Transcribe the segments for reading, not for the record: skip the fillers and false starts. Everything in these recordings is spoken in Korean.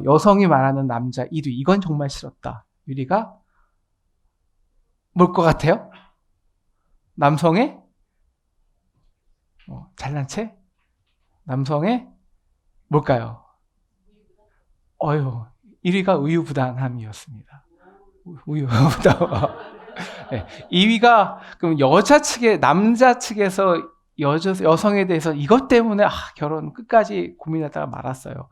여성이 말하는 남자 1위, 이건 정말 싫었다. 유리가 뭘 것 같아요? 남성의 잘난 체? 남성의 뭘까요? 1위가 우유부단함이었습니다. 우유부단. 네, 2위가 그럼 남자 측에서 여성에 대해서 이것 때문에 결혼 끝까지 고민하다가 말았어요.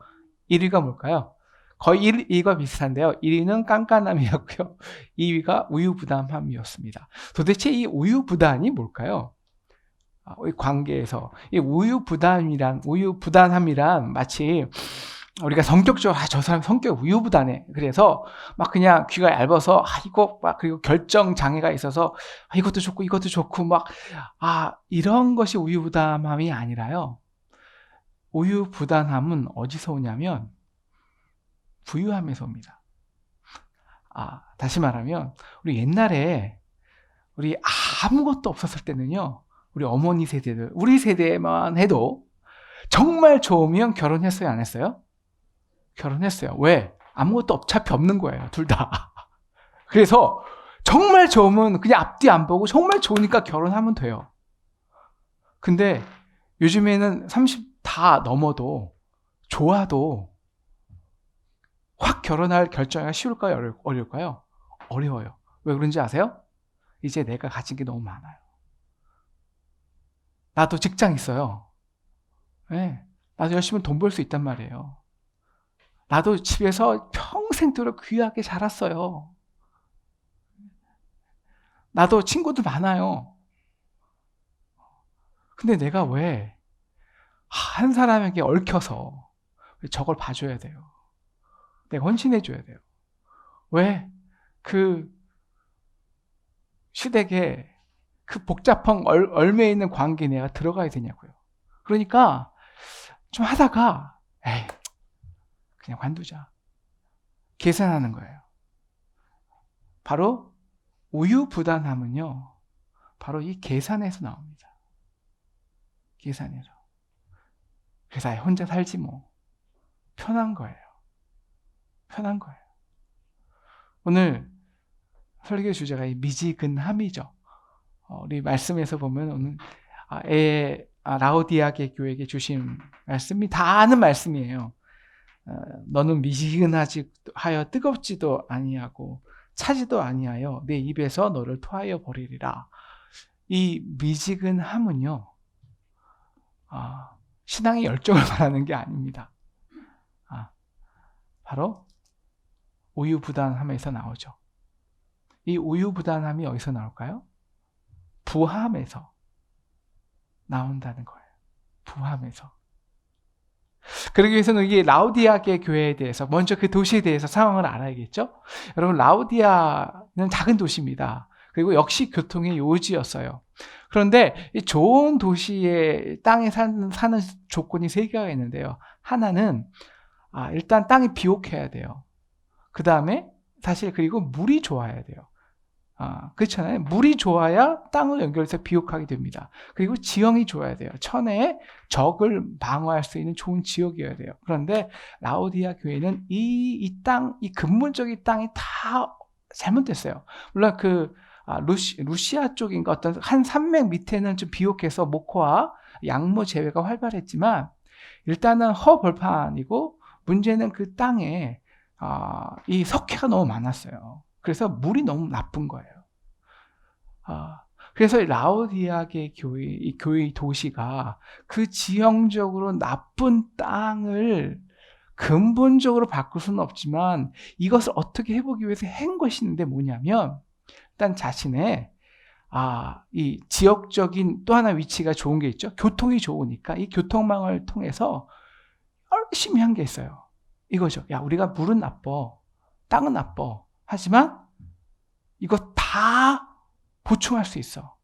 1위가 뭘까요? 거의 1위가 비슷한데요. 1위는 깐깐함이었고요. 2위가 우유부단함이었습니다. 도대체 이 우유부단이 뭘까요? 이 관계에서 이 우유부단함이란 마치 우리가 성격적으로 저 사람 성격 우유부단해. 그래서 막 그냥 귀가 얇아서 이거 막 그리고 결정 장애가 있어서 이것도 좋고 막 이런 것이 우유부단함이 아니라요. 우유부단함은 어디서 오냐면 부유함에서 옵니다. 다시 말하면 우리 옛날에 우리 아무것도 없었을 때는요. 우리 어머니 세대들, 우리 세대만 해도 정말 좋으면 결혼했어요, 안 했어요? 결혼했어요. 왜? 아무것도 어차피 없는 거예요, 둘 다. 그래서 정말 좋으면 그냥 앞뒤 안 보고 정말 좋으니까 결혼하면 돼요. 근데 요즘에는 30 다 넘어도 좋아도 확 결혼할 결정이 쉬울까요? 어려울까요? 어려워요. 왜 그런지 아세요? 이제 내가 가진 게 너무 많아요. 나도 직장 있어요. 네, 나도 열심히 돈 벌 수 있단 말이에요. 나도 집에서 평생도록 귀하게 자랐어요. 나도 친구들 많아요. 근데 내가 왜 한 사람에게 얽혀서 저걸 봐줘야 돼요? 내가 헌신해줘야 돼요. 왜 그 시댁에 그 복잡한 얼매에 있는 관계에 내가 들어가야 되냐고요. 그러니까 좀 하다가 그냥 관두자. 계산하는 거예요. 바로 우유부단함은요. 바로 이 계산에서 나옵니다. 계산에서. 그래서 혼자 살지 뭐. 편한 거예요. 편한 거예요. 오늘 설교 주제가 이 미지근함이죠. 우리 말씀에서 보면 오늘 라오디아게 교회에게 주신 말씀이 다 아는 말씀이에요. 너는 미지근하지 하여 뜨겁지도 아니하고 차지도 아니하여 내 입에서 너를 토하여 버리리라. 이 미지근함은요, 신앙의 열정을 말하는 게 아닙니다. 바로 우유부단함에서 나오죠. 이 우유부단함이 어디서 나올까요? 부함에서 나온다는 거예요. 부함에서. 그러기 위해서는 이게 라오디아게 교회에 대해서 먼저 그 도시에 대해서 상황을 알아야겠죠. 여러분, 라오디아는 작은 도시입니다. 그리고 역시 교통의 요지였어요. 그런데 이 좋은 도시의 땅에 사는 조건이 세 개가 있는데요. 하나는 일단 땅이 비옥해야 돼요. 그 다음에 사실 그리고 물이 좋아야 돼요. 그렇잖아요. 물이 좋아야 땅을 연결해서 비옥하게 됩니다. 그리고 지형이 좋아야 돼요. 천혜의 적을 방어할 수 있는 좋은 지역이어야 돼요. 그런데 라오디아 교회는 이 근본적인 땅이 다 잘못됐어요. 물론 루시아 쪽인가 어떤 한 산맥 밑에는 좀 비옥해서 목화와 양모 재배가 활발했지만 일단은 허벌판이고 문제는 그 땅에 이 석회가 너무 많았어요. 그래서 물이 너무 나쁜 거예요. 그래서 라오디아게 이 교회 도시가 그 지형적으로 나쁜 땅을 근본적으로 바꿀 수는 없지만 이것을 어떻게 해보기 위해서 한 것이 있는데 뭐냐면 일단 자신의 이 지역적인 또 하나 위치가 좋은 게 있죠. 교통이 좋으니까 이 교통망을 통해서 열심히 한 게 있어요. 이거죠. 우리가 물은 나빠, 땅은 나빠. 하지만 이거 다 보충할 수 있어.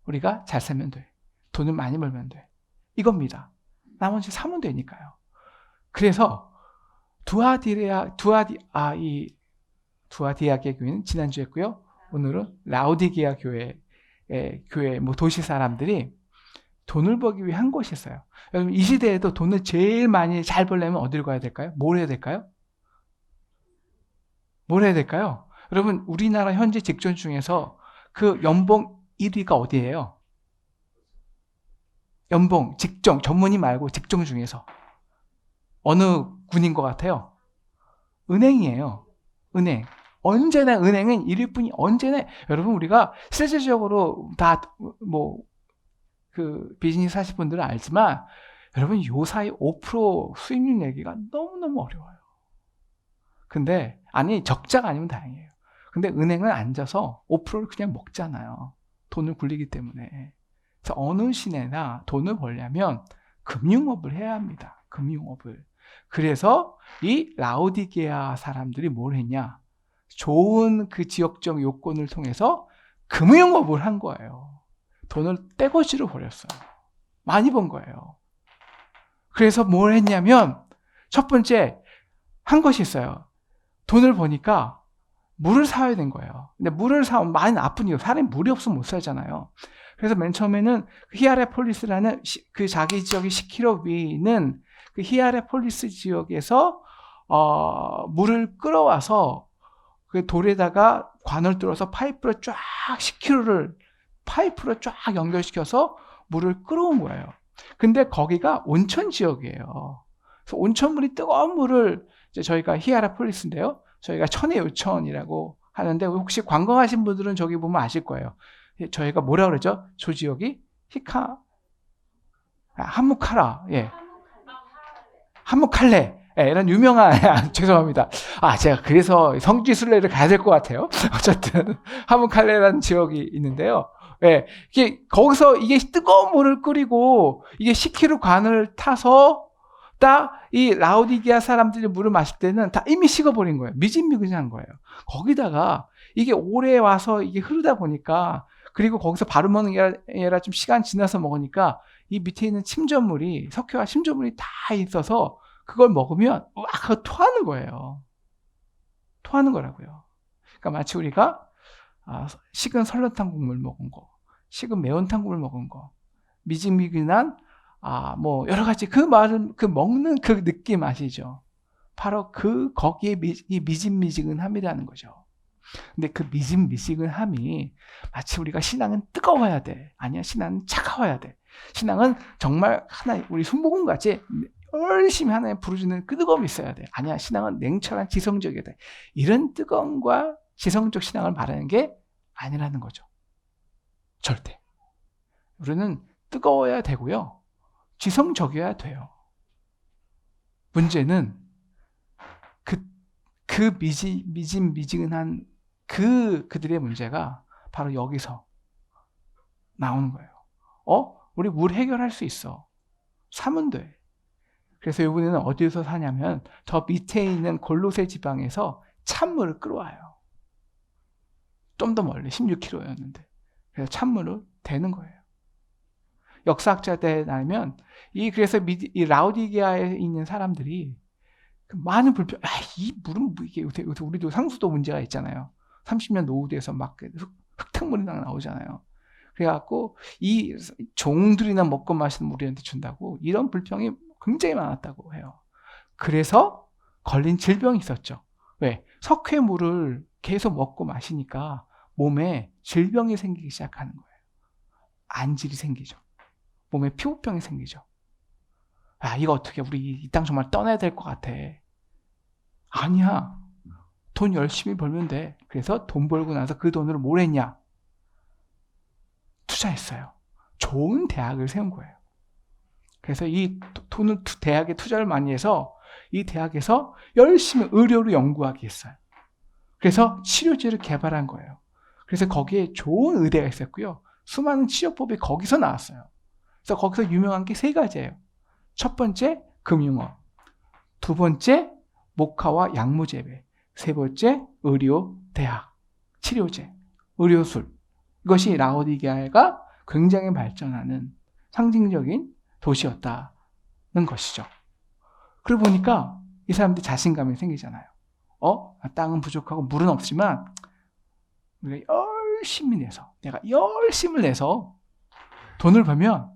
우리가 잘 살면 돼. 돈을 많이 벌면 돼. 이겁니다. 나머지 사면 되니까요. 그래서 두아디아게 교회는 지난주에 했고요. 오늘은 라오디게아 교회 교회, 뭐 도시 사람들이 돈을 벌기 위해 한 곳이 있어요. 여러분, 이 시대에도 돈을 제일 많이 잘 벌려면 어디로 가야 될까요? 뭘 해야 될까요? 뭘 해야 될까요? 여러분, 우리나라 현재 직종 중에서 그 연봉 1위가 어디예요? 연봉, 직종, 전문의 말고 직종 중에서 어느 군인 것 같아요? 은행이에요. 은행. 언제나 은행은 1위뿐이 언제나. 여러분, 우리가 실질적으로 다 그 비즈니스 하실 분들은 알지만 여러분, 요 사이 5% 수익률 내기가 너무너무 어려워요. 근데 아니, 적자가 아니면 다행이에요. 근데 은행은 앉아서 5%를 그냥 먹잖아요. 돈을 굴리기 때문에. 그래서 어느 시내나 돈을 벌려면 금융업을 해야 합니다. 금융업을. 그래서 이 라오디게아 사람들이 뭘 했냐? 좋은 그 지역적 요건을 통해서 금융업을 한 거예요. 돈을 떼거지로 버렸어요. 많이 번 거예요. 그래서 뭘 했냐면 첫 번째 한 것이 있어요. 돈을 버니까 물을 사야 된 거예요. 근데 물을 사면 많이 나쁜 이유, 사람이 물이 없으면 못 살잖아요. 그래서 맨 처음에는 히아레폴리스라는 그 자기 지역이 10km 위에 있는 그 히아레폴리스 지역에서 물을 끌어와서 그 돌에다가 관을 뚫어서 파이프로 쫙 10km를 파이프로 쫙 연결시켜서 물을 끌어온 거예요. 근데 거기가 온천 지역이에요. 그래서 온천물이 뜨거운 물을 이제 저희가 히아라폴리스인데요. 저희가 천의 요천이라고 하는데 혹시 관광하신 분들은 저기 보면 아실 거예요. 저희가 뭐라 그러죠? 저 지역이 한무카라, 한무칼레. 이런 유명한, 죄송합니다. 제가 그래서 성지순례를 가야 될 것 같아요. 어쨌든, 한무칼레라는 지역이 있는데요. 이게, 거기서 이게 뜨거운 물을 끓이고, 이게 10km 관을 타서, 딱 이 라오디게아 사람들이 물을 마실 때는 다 이미 식어버린 거예요. 미진미진한 거예요. 거기다가 이게 오래 와서 이게 흐르다 보니까, 그리고 거기서 바로 먹는 게 아니라 좀 시간 지나서 먹으니까, 이 밑에 있는 침전물이, 석회와 침전물이 다 있어서, 그걸 먹으면 그거 토하는 거예요. 토하는 거라고요. 그러니까 마치 우리가 식은 설렁탕 국물 먹은 거, 식은 매운탕 국물 먹은 거, 미지미근한 뭐 여러 가지 그 말은 그 먹는 그 느낌 아시죠? 바로 거기에 이 미진미지근함이라는 거죠. 근데 그 미진미지근함이 마치 우리가 신앙은 뜨거워야 돼. 아니야, 신앙은 차가워야 돼. 신앙은 정말 하나 우리 순복음 같이 열심히 하나님 부르짖는 그 뜨거움이 있어야 돼. 아니야, 신앙은 냉철한 지성적이어야 돼. 이런 뜨거움과 지성적 신앙을 말하는 게 아니라는 거죠. 절대. 우리는 뜨거워야 되고요. 지성적이어야 돼요. 문제는 그 미진미지근한 그들의 문제가 바로 여기서 나오는 거예요. 우리 물 해결할 수 있어. 사면 돼. 그래서 이번에는 어디서 사냐면 저 밑에 있는 골로새 지방에서 찬물을 끌어와요. 좀 더 멀리 16km였는데 그래서 찬물을 대는 거예요. 역사학자들에 따르면 그래서 이 라오디게아에 있는 사람들이 많은 불평. 이 물은 이게 우리도 상수도 문제가 있잖아요. 30년 노후돼서 막 흙탕물이 나오잖아요. 그래갖고 이 종들이나 먹고 마시는 우리한테 준다고 이런 불평이 굉장히 많았다고 해요. 그래서 걸린 질병이 있었죠. 왜? 석회물을 계속 먹고 마시니까 몸에 질병이 생기기 시작하는 거예요. 안질이 생기죠. 몸에 피부병이 생기죠. 이거 어떻게 우리 이 땅 정말 떠나야 될 것 같아. 아니야. 돈 열심히 벌면 돼. 그래서 돈 벌고 나서 그 돈으로 뭘 했냐? 투자했어요. 좋은 대학을 세운 거예요. 그래서 이 돈을 대학에 투자를 많이 해서 이 대학에서 열심히 의료를 연구하게 했어요. 그래서 치료제를 개발한 거예요. 그래서 거기에 좋은 의대가 있었고요. 수많은 치료법이 거기서 나왔어요. 그래서 거기서 유명한 게 3가지예요. 첫 번째, 금융업. 두 번째, 목화와 약무재배. 세 번째, 의료, 대학, 치료제, 의료술. 이것이 라오디게아가 굉장히 발전하는 상징적인 도시였다는 것이죠. 그러고 보니까 이 사람들이 자신감이 생기잖아요. 땅은 부족하고 물은 없지만 우리가 열심히 내서, 내가 열심을 내서 돈을 벌면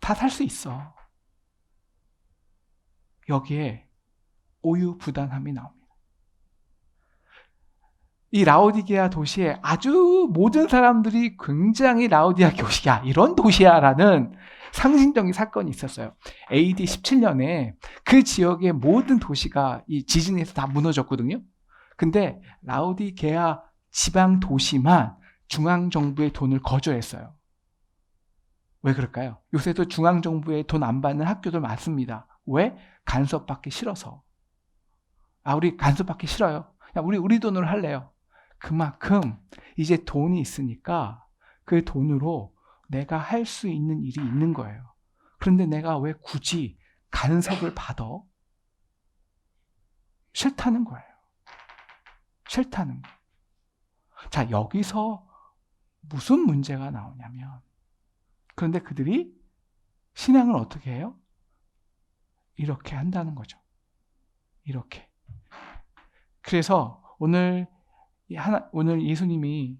다 살 수 있어. 여기에 우유부단함이 나옵니다. 이 라오디게아 도시에 아주 모든 사람들이 굉장히 라오디게아 도시야, 이런 도시야라는 상징적인 사건이 있었어요. AD 17년에 그 지역의 모든 도시가 이 지진에서 다 무너졌거든요. 근데 라오디게아 지방 도시만 중앙정부의 돈을 거절했어요. 왜 그럴까요? 요새도 중앙정부의 돈 안 받는 학교들 많습니다. 왜? 간섭받기 싫어서. 우리 간섭받기 싫어요. 우리 돈으로 할래요. 그만큼 이제 돈이 있으니까 그 돈으로 내가 할 수 있는 일이 있는 거예요. 그런데 내가 왜 굳이 간섭을 받아? 싫다는 거예요. 싫다는 거예요. 자, 여기서 무슨 문제가 나오냐면, 그런데 그들이 신앙을 어떻게 해요? 이렇게 한다는 거죠. 이렇게. 그래서 오늘 예수님이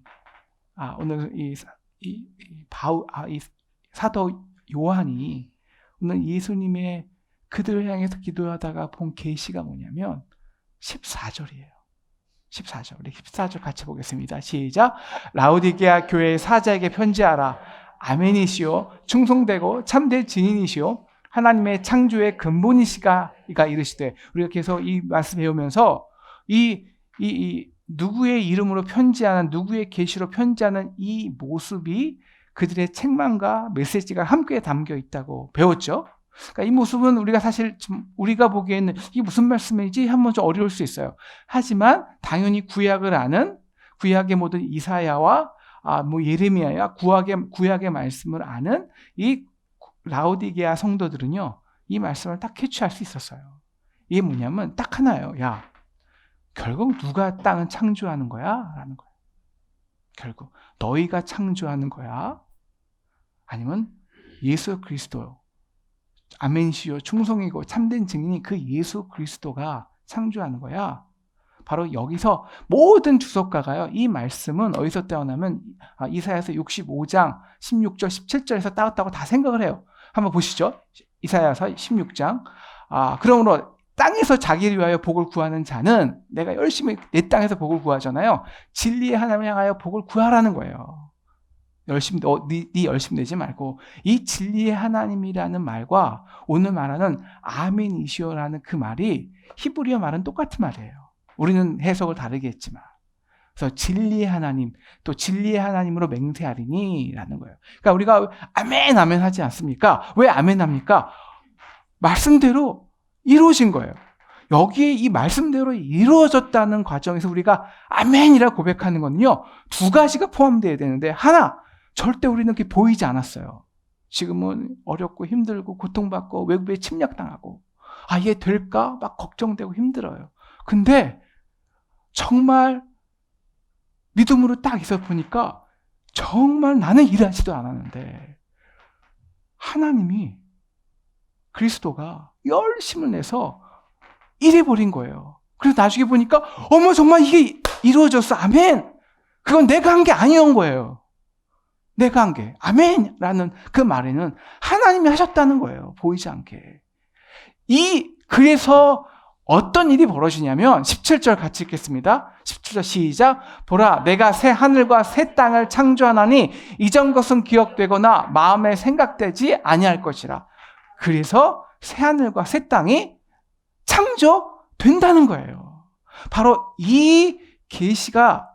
오늘 이 사도 요한이 오늘 예수님의 그들을 향해서 기도하다가 본 계시가 뭐냐면 14절이에요. 14절. 우리 14절 같이 보겠습니다. 시작. 라오디게아 교회의 사자에게 편지하라. 아멘이시오. 충성되고 참된 증인이시오. 하나님의 창조의 근본이시가 이르시되. 우리가 계속 이 말씀 배우면서 이 누구의 이름으로 편지하는, 누구의 계시로 편지하는 이 모습이 그들의 책망과 메시지가 함께 담겨 있다고 배웠죠. 그러니까 이 모습은 우리가 사실 우리가 보기에는 이게 무슨 말씀이지? 한번 좀 어려울 수 있어요. 하지만 당연히 구약을 아는, 구약의 모든 이사야와 예레미야야 구약의 말씀을 아는 이 라오디게아 성도들은요, 이 말씀을 딱 캐치할 수 있었어요. 이게 뭐냐면 딱 하나예요. 야, 결국 누가 땅을 창조하는 거야? 라는 거예요. 결국 너희가 창조하는 거야? 아니면 예수 그리스도, 아멘시오, 충성이고 참된 증인이 그 예수 그리스도가 창조하는 거야? 바로 여기서 모든 주석가가요, 이 말씀은 어디서 따오냐면 이사야서 65장 16절 17절에서 따왔다고 다 생각을 해요. 한번 보시죠. 이사야서 16장. 그러므로 땅에서 자기를 위하여 복을 구하는 자는, 내가 열심히 내 땅에서 복을 구하잖아요. 진리의 하나님을 향하여 복을 구하라는 거예요. 열심히 네 열심히 내지 말고 이 진리의 하나님이라는 말과 오늘 말하는 아멘이시오라는 그 말이 히브리어 말은 똑같은 말이에요. 우리는 해석을 다르게 했지만. 그래서 진리의 하나님, 또 진리의 하나님으로 맹세하리니 라는 거예요. 그러니까 우리가 아멘 아멘 하지 않습니까? 왜 아멘 합니까? 말씀대로 이루어진 거예요. 여기에 이 말씀대로 이루어졌다는 과정에서 우리가 아멘이라고 고백하는 거는요, 두 가지가 포함되어야 되는데, 하나, 절대 우리는 그게 보이지 않았어요. 지금은 어렵고 힘들고 고통받고 외국에 침략당하고 이게 될까? 막 걱정되고 힘들어요. 근데 정말 믿음으로 딱 있어 보니까 정말 나는 일하지도 않았는데 하나님이, 그리스도가 열심을 내서 일해버린 거예요. 그래서 나중에 보니까 어머 정말 이게 이루어졌어. 아멘. 그건 내가 한 게 아니었던 거예요. 내가 한 게. 아멘이라는 그 말에는 하나님이 하셨다는 거예요. 보이지 않게. 그래서 어떤 일이 벌어지냐면 17절 같이 읽겠습니다. 17절 시작. 보라, 내가 새 하늘과 새 땅을 창조하나니 이전 것은 기억되거나 마음에 생각되지 아니할 것이라. 그래서 새 하늘과 새 땅이 창조된다는 거예요. 바로 이 계시가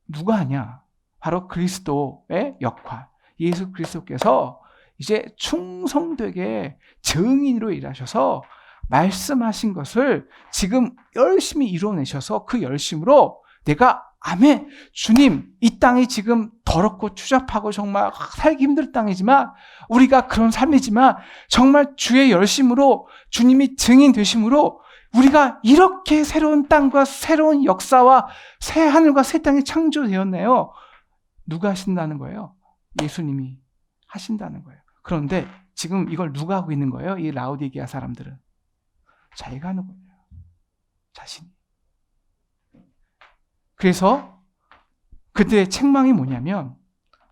누가 하냐? 바로 그리스도의 역할. 예수 그리스도께서 이제 충성되게 증인으로 일하셔서 말씀하신 것을 지금 열심히 이루어내셔서 그 열심으로 내가 아멘, 주님, 이 땅이 지금 더럽고 추잡하고 정말 살기 힘든 땅이지만, 우리가 그런 삶이지만 정말 주의 열심으로 주님이 증인 되심으로 우리가 이렇게 새로운 땅과 새로운 역사와 새 하늘과 새 땅이 창조되었네요. 누가 하신다는 거예요? 예수님이 하신다는 거예요. 그런데 지금 이걸 누가 하고 있는 거예요? 이 라오디게아 사람들은 자기가 하는 거예요. 자신이. 그래서 그들의 책망이 뭐냐면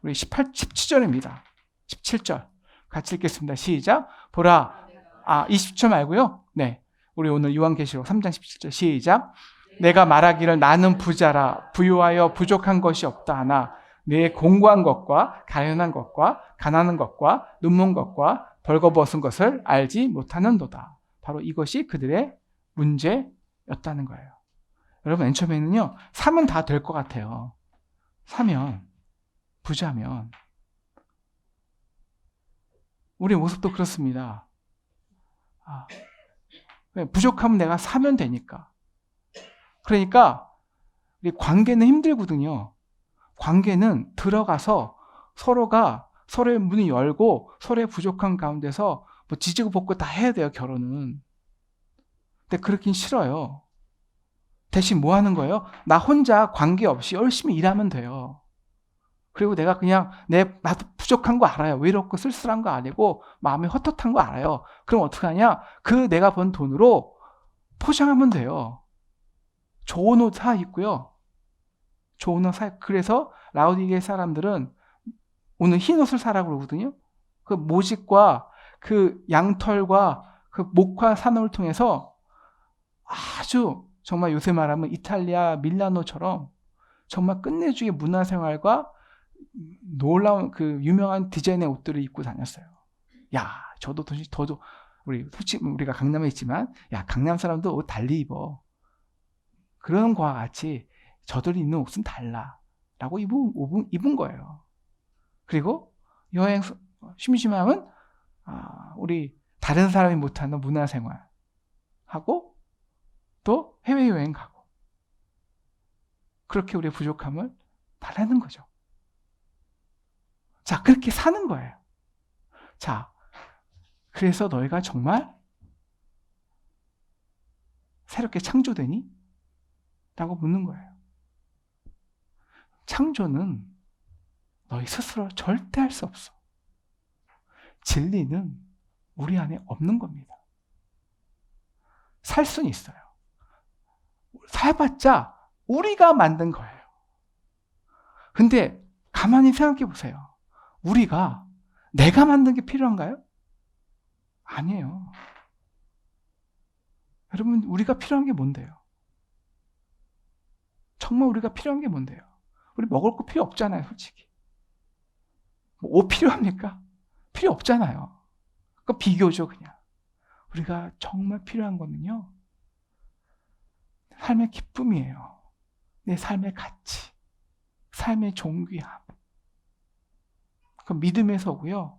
우리 17절입니다. 17절 같이 읽겠습니다. 시작. 보라. 20절 말고요. 네, 우리 오늘 요한계시록 3장 17절 시작. 내가 말하기를 나는 부자라 부유하여 부족한 것이 없다 하나 내 공고한 것과 가련한 것과 가난한 것과 눈먼 것과 벌거벗은 것을 알지 못하는도다. 바로 이것이 그들의 문제였다는 거예요. 여러분, 맨 처음에는요, 사면 다 될 것 같아요. 사면, 부자면. 우리 모습도 그렇습니다. 부족하면 내가 사면 되니까. 그러니까 우리 관계는 힘들거든요. 관계는 들어가서 서로가 서로의 문을 열고 서로의 부족한 가운데서 뭐 지지고 볶고 다 해야 돼요, 결혼은. 근데 그렇긴 싫어요. 대신 뭐 하는 거예요? 나 혼자 관계없이 열심히 일하면 돼요. 그리고 내가 그냥 나도 부족한 거 알아요. 외롭고 쓸쓸한 거 아니고 마음이 헛헛한 거 알아요. 그럼 어떻게 하냐? 그 내가 번 돈으로 포장하면 돼요. 좋은 옷 사 입고요. 좋은 옷 사 입고. 그래서 라오디게 사람들은 오늘 흰 옷을 사라고 그러거든요. 그 모직과 그 양털과 그 목화 산업을 통해서 아주 정말 요새 말하면 이탈리아 밀라노처럼 정말 끝내주기 문화생활과 놀라운 그 유명한 디자인의 옷들을 입고 다녔어요. 야, 저도 솔직히 우리가 강남에 있지만, 야, 강남 사람도 옷 달리 입어. 그런 거와 같이 저들이 입는 옷은 달라라고 입은 거예요. 그리고 여행 심심하면 우리 다른 사람이 못하는 문화생활 하고 또 해외여행 가고 그렇게 우리의 부족함을 달래는 거죠. 자, 그렇게 사는 거예요. 자, 그래서 너희가 정말 새롭게 창조되니? 라고 묻는 거예요. 창조는 너희 스스로 절대 할 수 없어. 진리는 우리 안에 없는 겁니다. 살 수는 있어요. 살봤자 우리가 만든 거예요. 근데 가만히 생각해 보세요. 내가 만든 게 필요한가요? 아니에요. 여러분, 우리가 필요한 게 뭔데요? 정말 우리가 필요한 게 뭔데요? 우리 먹을 거 필요 없잖아요, 솔직히. 옷 필요합니까? 필요 없잖아요. 그러니까 비교죠, 그냥. 우리가 정말 필요한 거는요, 삶의 기쁨이에요. 내 삶의 가치, 삶의 존귀함. 그 믿음에서고요.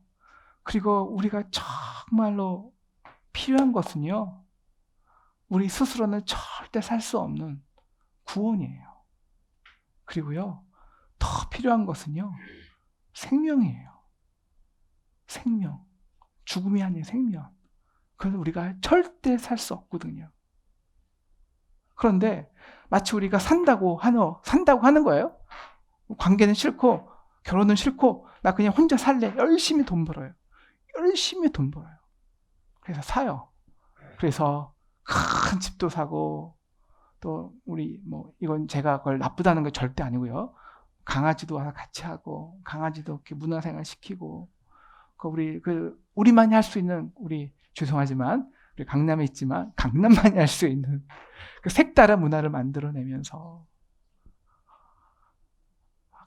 그리고 우리가 정말로 필요한 것은요, 우리 스스로는 절대 살 수 없는 구원이에요. 그리고요, 더 필요한 것은요, 생명이에요. 생명. 죽음이 아닌 생명. 그래서 우리가 절대 살 수 없거든요. 그런데 마치 우리가 산다고 하는 거예요. 관계는 싫고 결혼은 싫고 나 그냥 혼자 살래. 열심히 돈 벌어요. 열심히 돈 벌어요. 그래서 사요. 그래서 큰 집도 사고 또 우리 이건 제가 그걸 나쁘다는 거 절대 아니고요. 강아지도 와서 같이 하고 강아지도 이렇게 문화생활 시키고 우리만이 할 수 있는 죄송하지만 우리 강남에 있지만 강남만이 할 수 있는 그 색다른 문화를 만들어내면서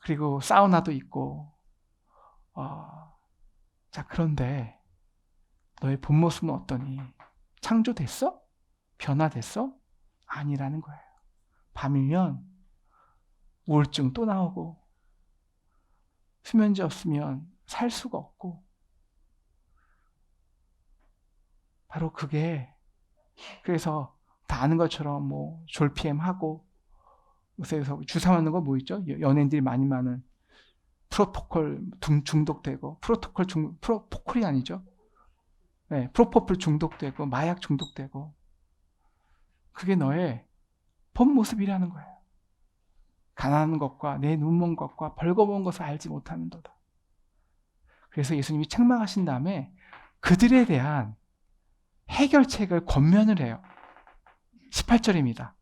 그리고 사우나도 있고 자, 그런데 너의 본 모습은 어떠니? 창조됐어? 변화됐어? 아니라는 거예요. 밤이면 우울증 또 나오고 수면제 없으면 살 수가 없고 바로 그게 그래서 다 아는 것처럼 졸피엠 하고 요새서 주사 맞는 거 뭐 있죠? 연예인들이 많이 많은 프로포콜 중독되고 프로포콜이 아니죠? 네, 프로포폴 중독되고 마약 중독되고 그게 너의 본 모습이라는 거예요. 가난한 것과 내 눈먼 것과 벌거벗은 것을 알지 못하는도다. 그래서 예수님이 책망하신 다음에 그들에 대한 해결책을 권면을 해요. 18절입니다.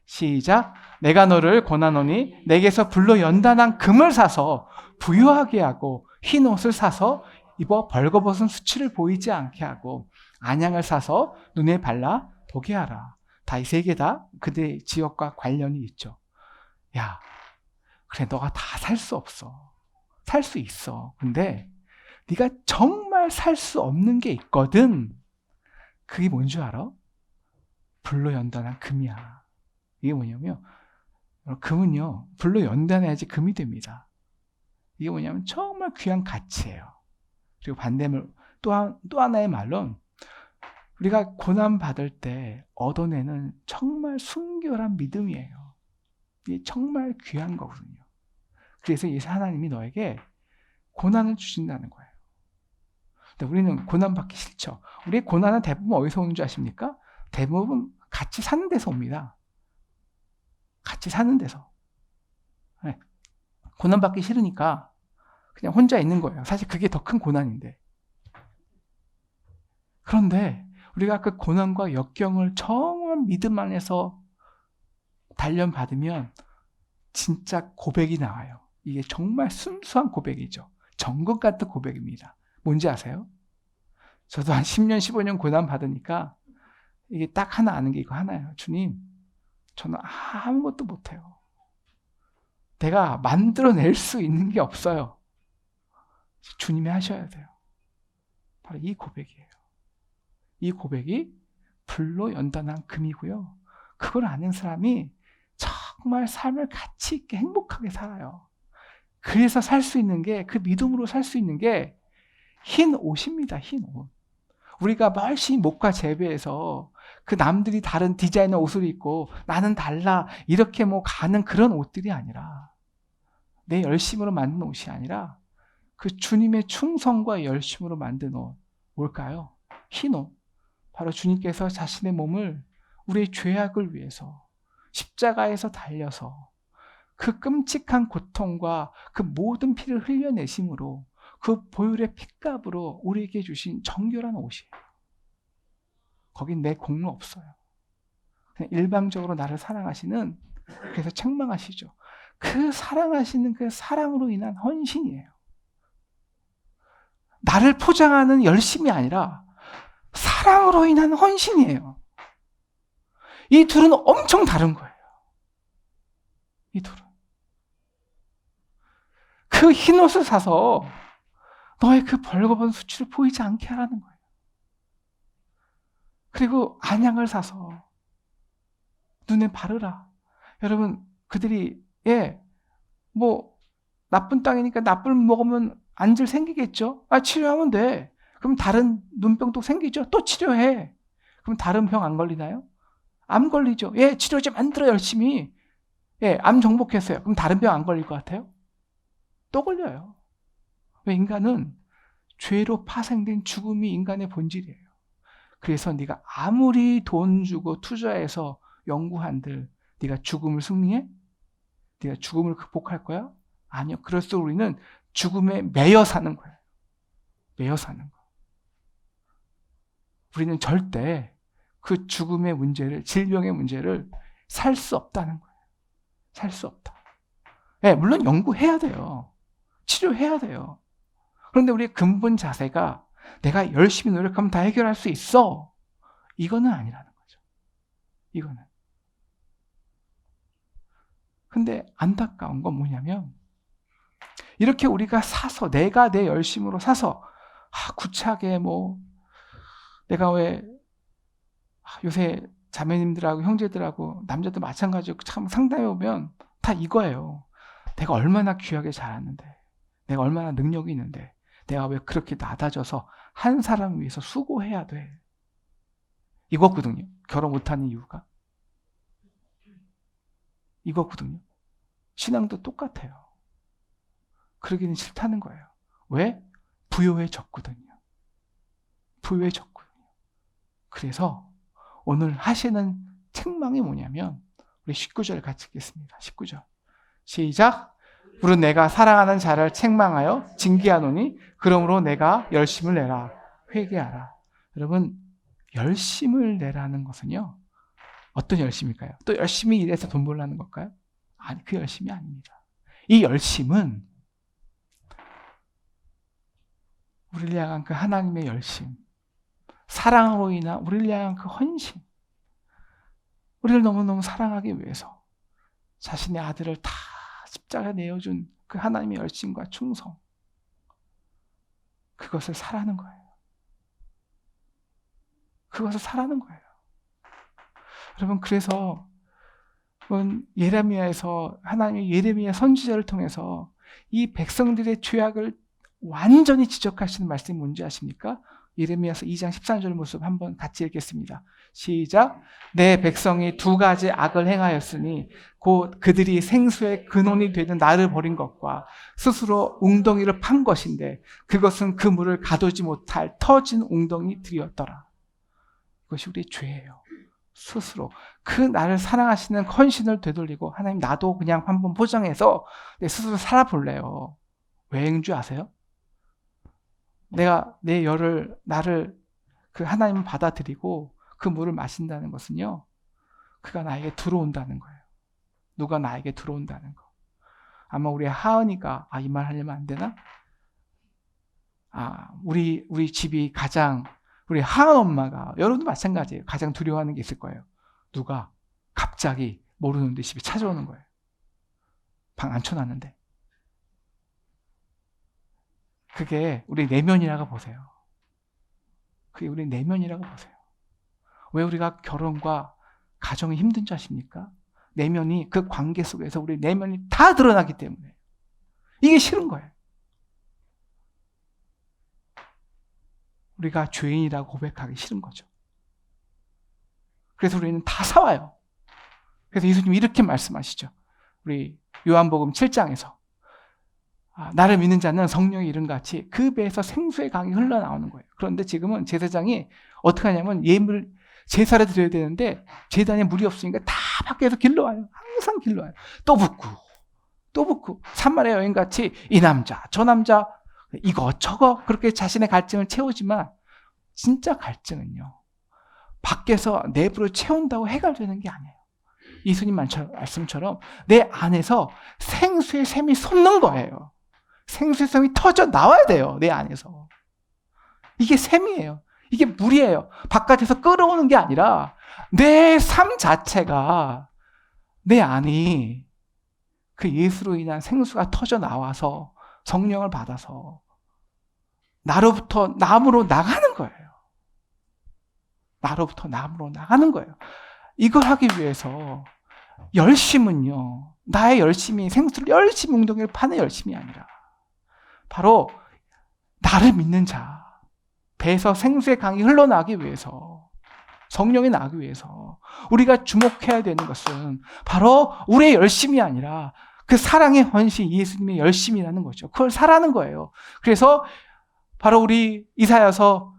시작. 내가 너를 권하노니 내게서 불로 연단한 금을 사서 부유하게 하고 흰 옷을 사서 입어 벌거벗은 수치를 보이지 않게 하고 안양을 사서 눈에 발라 보게 하라. 다 이 세 개 다 그들의 지역과 관련이 있죠. 야, 그래 너가 다 살 수 없어. 살 수 있어. 근데 네가 정말 살 수 없는 게 있거든. 그게 뭔 줄 알아? 불로 연단한 금이야. 이게 뭐냐면 금은요, 불로 연단해야지 금이 됩니다. 이게 뭐냐면 정말 귀한 가치예요. 그리고 반대말 또 하나의 말로는 우리가 고난받을 때 얻어내는 정말 순결한 믿음이에요. 이게 정말 귀한 거거든요. 그래서 이 하나님이 너에게 고난을 주신다는 거예요. 근데 우리는 고난받기 싫죠. 우리의 고난은 대부분 어디서 오는 줄 아십니까? 대부분 같이 사는 데서 옵니다. 같이 사는 데서. 네. 고난받기 싫으니까 그냥 혼자 있는 거예요. 사실 그게 더 큰 고난인데. 그런데 우리가 그 고난과 역경을 정말 믿음 안에서 단련받으면 진짜 고백이 나와요. 이게 정말 순수한 고백이죠. 정국 같은 고백입니다. 뭔지 아세요? 저도 한 10년, 15년 고난 받으니까 이게 딱 하나 아는 게 이거 하나예요. 주님, 저는 아무것도 못해요. 내가 만들어낼 수 있는 게 없어요. 주님이 하셔야 돼요. 바로 이 고백이에요. 이 고백이 불로 연단한 금이고요. 그걸 아는 사람이 정말 삶을 가치 있게 행복하게 살아요. 그래서 살 수 있는 게, 그 믿음으로 살 수 있는 게 흰 옷입니다. 흰 옷. 우리가 멀씬 목과 재배해서 그 남들이 다른 디자이너 옷을 입고 나는 달라 이렇게 뭐 가는 그런 옷들이 아니라, 내 열심으로 만든 옷이 아니라 그 주님의 충성과 열심으로 만든 옷, 뭘까요? 흰 옷. 바로 주님께서 자신의 몸을 우리의 죄악을 위해서 십자가에서 달려서 그 끔찍한 고통과 그 모든 피를 흘려내심으로 그 보혈의 핏값으로 우리에게 주신 정결한 옷이에요. 거긴 내 공로 없어요. 그냥 일방적으로 나를 사랑하시는, 그래서 책망하시죠. 그 사랑하시는 그 사랑으로 인한 헌신이에요. 나를 포장하는 열심이 아니라 사랑으로 인한 헌신이에요. 이 둘은 엄청 다른 거예요. 이 둘은. 그 흰 옷을 사서 너의 그 벌거벗은 수치를 보이지 않게 하라는 거예요. 그리고 안양을 사서 눈에 바르라. 여러분, 그들이 나쁜 땅이니까 나쁜 먹으면 안질 생기겠죠? 치료하면 돼. 그럼 다른 눈병도 생기죠? 또 치료해. 그럼 다른 병 안 걸리나요? 암 걸리죠. 치료제 만들어 열심히. 암 정복했어요. 그럼 다른 병 안 걸릴 것 같아요? 또 걸려요. 왜? 인간은 죄로 파생된 죽음이 인간의 본질이에요. 그래서 네가 아무리 돈 주고 투자해서 연구한들 네가 죽음을 승리해? 네가 죽음을 극복할 거야? 아니요. 그럴수록 우리는 죽음에 매여 사는 거예요. 매여 사는 거. 우리는 절대 그 죽음의 문제를, 질병의 문제를 살 수 없다는 거예요. 살 수 없다. 물론 연구해야 돼요. 치료해야 돼요. 그런데 우리의 근본 자세가 내가 열심히 노력하면 다 해결할 수 있어. 이거는 아니라는 거죠. 이거는. 근데 안타까운 건 뭐냐면, 이렇게 우리가 사서, 내가 내 열심으로 사서, 구차하게 내가 왜 요새 자매님들하고 형제들하고 남자들 마찬가지로 참 상담해보면 다 이거예요. 내가 얼마나 귀하게 자랐는데, 내가 얼마나 능력이 있는데, 내가 왜 그렇게 낮아져서 한 사람을 위해서 수고해야 돼. 이거거든요. 결혼 못하는 이유가. 이거거든요. 신앙도 똑같아요. 그러기는 싫다는 거예요. 왜? 부요해졌거든요. 부요해졌거든요. 그래서 오늘 하시는 책망이 뭐냐면, 우리 19절 같이 읽겠습니다. 19절. 시작. 우리는 내가 사랑하는 자를 책망하여 징계하노니 그러므로 내가 열심을 내라. 회개하라. 여러분, 열심을 내라는 것은요, 어떤 열심일까요? 또 열심히 일해서 돈 벌라는 걸까요? 아니, 그 열심이 아닙니다. 이 열심은 우리를 향한 그 하나님의 열심, 사랑으로 인한 우리를 향한 그 헌신, 우리를 너무너무 사랑하기 위해서 자신의 아들을 다 십자가에 내어준 그 하나님의 열심과 충성, 그것을 사라는 거예요. 그것을 사라는 거예요. 여러분, 그래서 예레미야에서 하나님의 예레미야 선지자를 통해서 이 백성들의 죄악을 완전히 지적하시는 말씀이 뭔지 아십니까? 예레미야서 2장 13절 모습 한번 같이 읽겠습니다. 시작. 내 백성이 두 가지 악을 행하였으니 곧 그들이 생수의 근원이 되는 나를 버린 것과 스스로 웅덩이를 판 것인데 그것은 그 물을 가두지 못할 터진 웅덩이들이었더라. 그것이 우리의 죄예요. 스스로 그 나를 사랑하시는 헌신을 되돌리고 하나님, 나도 그냥 한번 포장해서 내 스스로 살아볼래요. 왜인 줄 아세요? 내가 내 나를 그 하나님을 받아들이고 그 물을 마신다는 것은요, 그가 나에게 들어온다는 거예요. 누가 나에게 들어온다는 거. 아마 우리 하은이가 이 말 하려면 안 되나? 우리 집이 가장, 우리 하은 엄마가, 여러분도 마찬가지예요. 가장 두려워하는 게 있을 거예요. 누가 갑자기 모르는데 집에 찾아오는 거예요. 방 안 쳐놨는데. 그게 우리 내면이라고 보세요. 그게 우리 내면이라고 보세요. 왜 우리가 결혼과 가정이 힘든 줄 아십니까? 내면이, 그 관계 속에서 우리 내면이 다 드러나기 때문에. 이게 싫은 거예요. 우리가 죄인이라고 고백하기 싫은 거죠. 그래서 우리는 다 사와요. 그래서 예수님이 이렇게 말씀하시죠. 우리 요한복음 7장에서 나를 믿는 자는 성령의 이름같이 그 배에서 생수의 강이 흘러나오는 거예요. 그런데 지금은 제사장이 어떻게 하냐면 제사를 드려야 되는데 제단에 물이 없으니까 다 밖에서 길러와요. 항상 길러와요. 또 붓고 사마리아 여인같이 이 남자 저 남자 이것저것 그렇게 자신의 갈증을 채우지만 진짜 갈증은요, 밖에서 내부를 채운다고 해결되는 게 아니에요. 예수님 말씀처럼 내 안에서 생수의 샘이 솟는 거예요. 생수의 샘이 터져 나와야 돼요. 내 안에서. 이게 샘이에요. 이게 물이에요. 바깥에서 끌어오는 게 아니라 내 삶 자체가, 내 안이 그 예수로 인한 생수가 터져 나와서 성령을 받아서 나로부터 남으로 나가는 거예요. 나로부터 남으로 나가는 거예요. 이걸 하기 위해서 열심은요, 나의 열심이 생수를 열심히 웅덩이를 파는 열심이 아니라 바로 나를 믿는 자, 배에서 생수의 강이 흘러나가기 위해서, 성령이 나기 위해서 우리가 주목해야 되는 것은 바로 우리의 열심이 아니라 그 사랑의 헌신, 예수님의 열심이라는 거죠. 그걸 사라는 거예요. 그래서 바로 우리 이사야서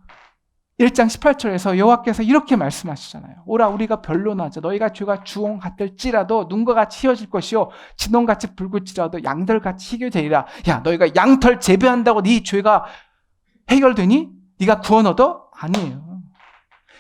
1장 18절에서 여호와께서 이렇게 말씀하시잖아요. 오라, 우리가 변론하자. 너희가 죄가 주홍 같을지라도 눈과 같이 휘어질 것이요 진홍같이 붉을지라도 양털같이 희게 되리라. 야, 너희가 양털 재배한다고 네 죄가 해결되니? 네가 구원 얻어? 아니에요.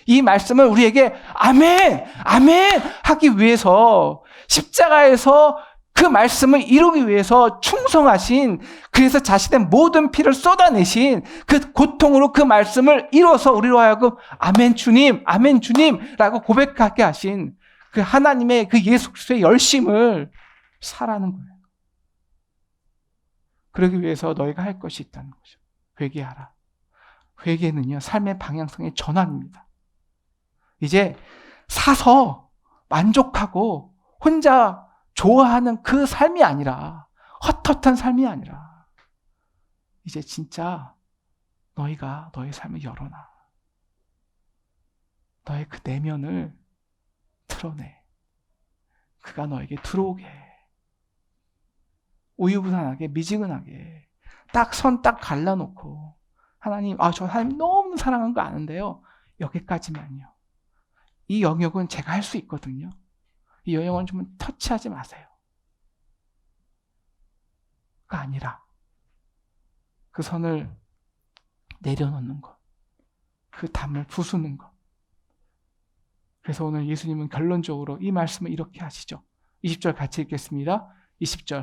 이 말씀을 우리에게 아멘, 아멘 하기 위해서 십자가에서 그 말씀을 이루기 위해서 충성하신, 그래서 자신의 모든 피를 쏟아내신 그 고통으로 그 말씀을 이뤄서 우리로 하여금 아멘 주님, 아멘 주님라고 고백하게 하신 그 하나님의 그 예수 그리스도의 열심을 사라는 거예요. 그러기 위해서 너희가 할 것이 있다는 거죠. 회개하라. 회개는요, 삶의 방향성의 전환입니다. 이제 사서 만족하고 혼자 좋아하는 그 삶이 아니라, 헛헛한 삶이 아니라, 이제 진짜 너희가 너의 삶을 열어놔. 너의 그 내면을 드러내. 그가 너에게 들어오게 해. 우유부단하게, 미지근하게 딱 갈라놓고, 하나님, 저 하나님 너무 사랑한 거 아는데요, 여기까지만요. 이 영역은 제가 할 수 있거든요. 이 영역은 좀 터치하지 마세요. 가 아니라 그 선을 내려놓는 것, 그 담을 부수는 것. 그래서 오늘 예수님은 결론적으로 이 말씀을 이렇게 하시죠. 20절 같이 읽겠습니다. 20절.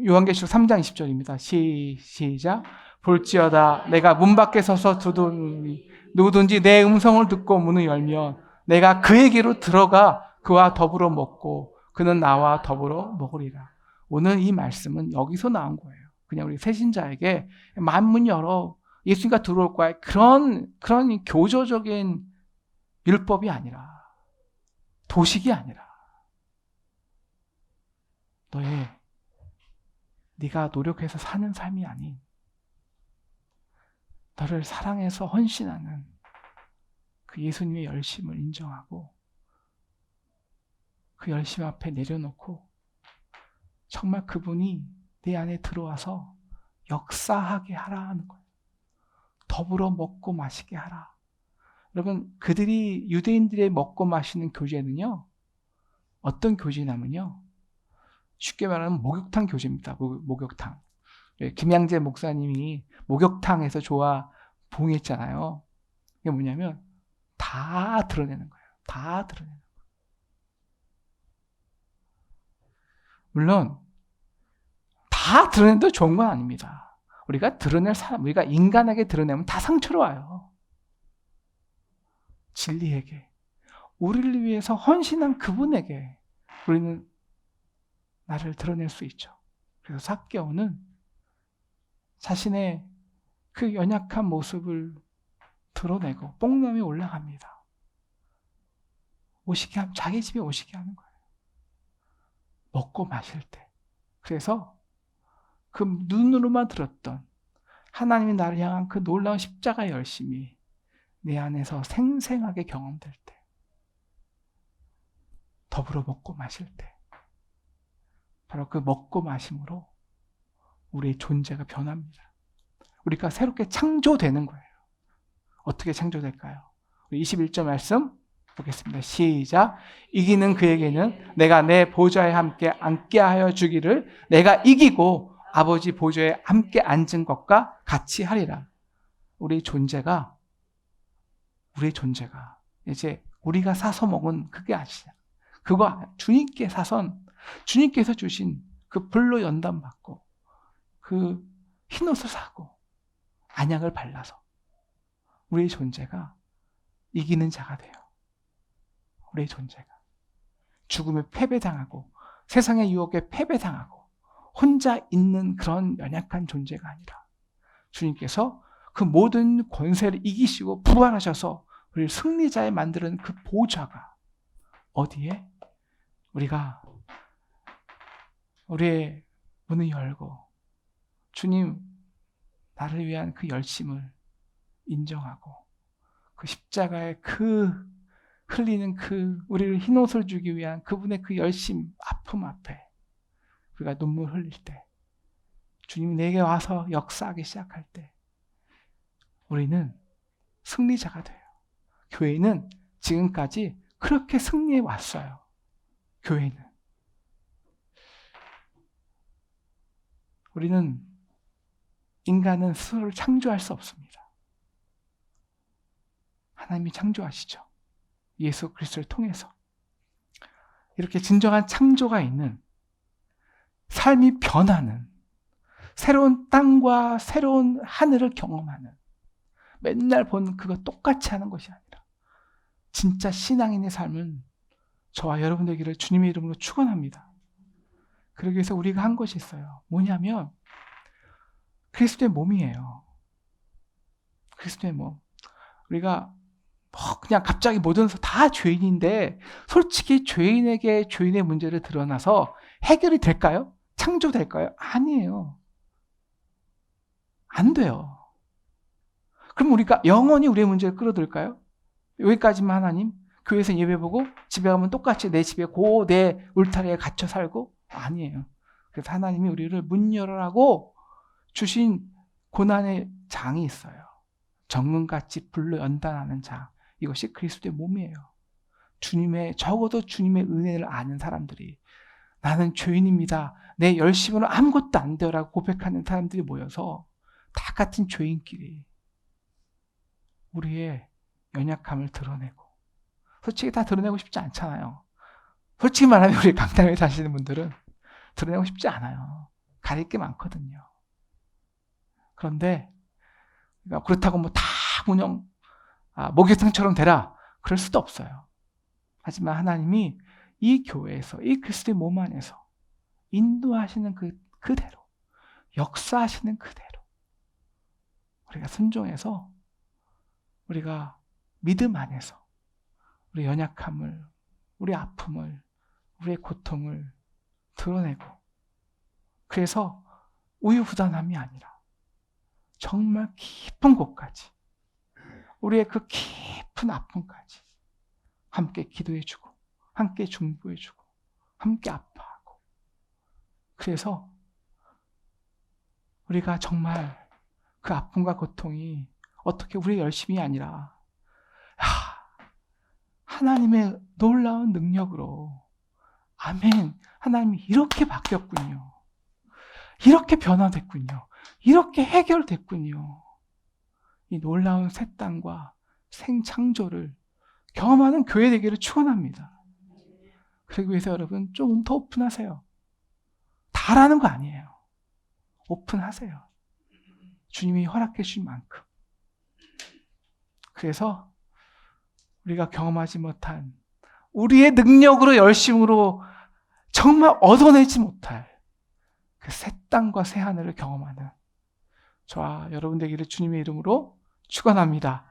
요한계시록 3장 20절입니다. 시작. 볼지어다 내가 문 밖에 서서 두드리니 누구든지 내 음성을 듣고 문을 열면 내가 그에게로 들어가 그와 더불어 먹고 그는 나와 더불어 먹으리라. 오늘 이 말씀은 여기서 나온 거예요. 그냥 우리 새신자에게 만문 열어 예수님과 들어올 거야. 그런 교조적인 율법이 아니라, 도식이 아니라, 네가 노력해서 사는 삶이 아닌 너를 사랑해서 헌신하는 그 예수님의 열심을 인정하고 그 열심 앞에 내려놓고 정말 그분이 내 안에 들어와서 역사하게 하라 하는 거예요. 더불어 먹고 마시게 하라. 여러분, 그들이 유대인들의 먹고 마시는 교제는요, 어떤 교제냐면요, 쉽게 말하면 목욕탕 교제입니다. 목욕탕. 김양재 목사님이 목욕탕에서 좋아 봉했잖아요. 이게 뭐냐면 다 드러내는 거예요. 다 드러내는 거예요. 물론 다 드러내도 좋은 건 아닙니다. 우리가 드러낼 사람, 우리가 인간에게 드러내면 다 상처로 와요. 진리에게, 우리를 위해서 헌신한 그분에게 우리는 나를 드러낼 수 있죠. 그래서 삭개오는 자신의 그 연약한 모습을 드러내고 뽕남이 올라갑니다. 오시게 하면 자기 집에 오시게 하는 거예요. 먹고 마실 때. 그래서 그 눈으로만 들었던 하나님이 나를 향한 그 놀라운 십자가의 열심이 내 안에서 생생하게 경험될 때, 더불어 먹고 마실 때, 바로 그 먹고 마심으로 우리의 존재가 변합니다. 우리가 새롭게 창조되는 거예요. 어떻게 창조될까요? 우리 21절 말씀 보겠습니다. 시작. 이기는 그에게는 내가 내 보좌에 함께 앉게 하여 주기를 내가 이기고 아버지 보좌에 함께 앉은 것과 같이 하리라. 우리의 존재가 이제 우리가 사서 먹은 그게 아니냐. 그거 주님께 사선, 주님께서 주신 그 불로 연단 받고 그 흰옷을 사고 안약을 발라서 우리의 존재가 이기는 자가 돼요. 우리의 존재가 죽음에 패배당하고 세상의 유혹에 패배당하고 혼자 있는 그런 연약한 존재가 아니라 주님께서 그 모든 권세를 이기시고 부활하셔서 우리를 승리자에 만드는 그 보좌가 어디에? 우리가 우리의 문을 열고 주님 나를 위한 그 열심을 인정하고 그 십자가의 그 흘리는 그 우리를 흰옷을 주기 위한 그분의 그 열심, 아픔 앞에 우리가 눈물 흘릴 때, 주님이 내게 와서 역사하기 시작할 때 우리는 승리자가 돼요. 교회는 지금까지 그렇게 승리해 왔어요. 교회는. 우리는 인간은 스스로를 창조할 수 없습니다. 하나님이 창조하시죠. 예수 그리스도를 통해서. 이렇게 진정한 창조가 있는 삶이 변하는 새로운 땅과 새로운 하늘을 경험하는 맨날 본 그거 똑같이 하는 것이 아니라 진짜 신앙인의 삶은 저와 여러분 되기를 주님의 이름으로 축원합니다. 그러기 위해서 우리가 한 것이 있어요. 뭐냐면 그리스도의 몸이에요. 그리스도의 몸. 우리가 그냥 갑자기 모든 다 죄인인데 솔직히 죄인에게 죄인의 문제를 드러나서 해결이 될까요? 창조될까요? 아니에요. 안 돼요. 그럼 우리가 영원히 우리의 문제를 끌어들일까요? 여기까지만 하나님? 교회에서 예배 보고 집에 가면 똑같이 내 집에 내 울타리에 갇혀 살고? 아니에요. 그래서 하나님이 우리를 문 열어라고 주신 고난의 장이 있어요. 정금같이 불로 연단하는 장. 이것이 그리스도의 몸이에요. 적어도 주님의 은혜를 아는 사람들이 나는 죄인입니다. 내 열심으로 아무것도 안 돼요라고 고백하는 사람들이 모여서 다 같은 죄인끼리 우리의 연약함을 드러내고 솔직히 다 드러내고 싶지 않잖아요. 솔직히 말하면 우리 강남에 사시는 분들은 드러내고 싶지 않아요. 가릴 게 많거든요. 그런데 그렇다고 뭐 다 운영 모기성처럼 되라 그럴 수도 없어요. 하지만 하나님이 이 교회에서 이 그리스도의 몸 안에서 인도하시는 그대로 역사하시는 그대로 우리가 순종해서 우리가 믿음 안에서 우리 연약함을 우리 아픔을 우리의 고통을 드러내고 그래서 우유부단함이 아니라 정말 깊은 곳까지 우리의 그 깊은 아픔까지 함께 기도해주고 함께 중보해주고 함께 아파하고 그래서 우리가 정말 그 아픔과 고통이 어떻게 우리의 열심이 아니라 하나님의 놀라운 능력으로 아멘 하나님이 이렇게 바뀌었군요. 이렇게 변화됐군요. 이렇게 해결됐군요. 이 놀라운 새 땅과 생창조를 경험하는 교회 되기를 축원합니다. 그러기 위해서 여러분 조금 더 오픈하세요. 다라는 거 아니에요. 오픈하세요. 주님이 허락해 주신 만큼. 그래서 우리가 경험하지 못한 우리의 능력으로 열심으로 정말 얻어내지 못할 그 새 땅과 새 하늘을 경험하는 저와 여러분 되기를 주님의 이름으로 축원합니다.